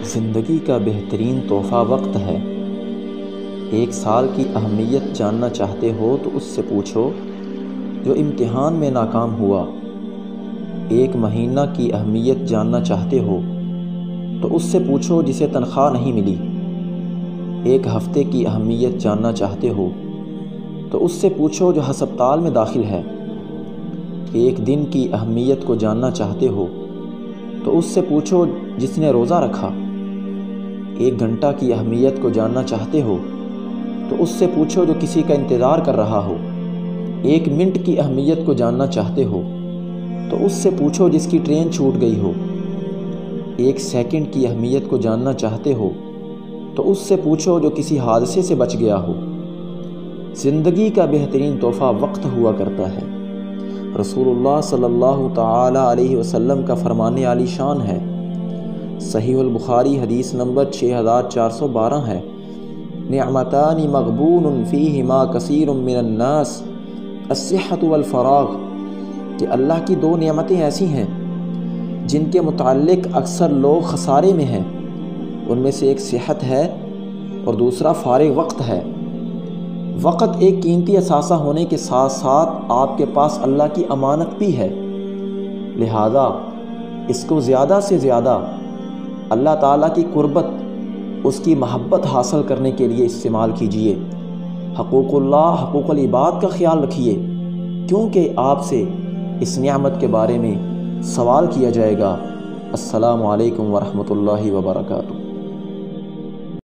زندگی کا بہترین تحفہ وقت ہے۔ ایک سال کی اہمیت جاننا چاہتے ہو تو اس سے پوچھو جو امتحان میں ناکام ہوا۔ ایک مہینہ کی اہمیت جاننا چاہتے ہو تو اس سے پوچھو جسے تنخواہ نہیں ملی۔ ایک ہفتے کی اہمیت جاننا چاہتے ہو تو اس سے پوچھو جو ہسپتال میں داخل ہے۔ ایک دن کی اہمیت کو جاننا چاہتے ہو تو اس سے پوچھو جس نے روزہ رکھا۔ ایک گھنٹہ کی اہمیت کو جاننا چاہتے ہو تو اس سے پوچھو جو کسی کا انتظار کر رہا ہو۔ ایک منٹ کی اہمیت کو جاننا چاہتے ہو تو اس سے پوچھو جس کی ٹرین چھوٹ گئی ہو۔ ایک سیکنڈ کی اہمیت کو جاننا چاہتے ہو تو اس سے پوچھو جو کسی حادثے سے بچ گیا ہو۔ زندگی کا بہترین تحفہ وقت ہوا کرتا ہے۔ رسول اللہ صلی اللہ تعالی علیہ وسلم کا فرمان عالی شان ہے۔ صحیح البخاری حدیث نمبر 6412 ہے، نعمتان مغبون فیہما کثیر من الناس الصحۃ والفراغ، کہ اللہ کی دو نعمتیں ایسی ہیں جن کے متعلق اکثر لوگ خسارے میں ہیں۔ ان میں سے ایک صحت ہے اور دوسرا فارغ وقت ہے۔ وقت ایک قیمتی اثاثہ ہونے کے ساتھ ساتھ آپ کے پاس اللہ کی امانت بھی ہے، لہذا اس کو زیادہ سے زیادہ اللہ تعالیٰ کی قربت، اس کی محبت حاصل کرنے کے لیے استعمال کیجیے۔ حقوق اللہ، حقوق العباد کا خیال رکھیے، کیونکہ آپ سے اس نعمت کے بارے میں سوال کیا جائے گا۔ السلام علیکم ورحمۃ اللہ وبرکاتہ۔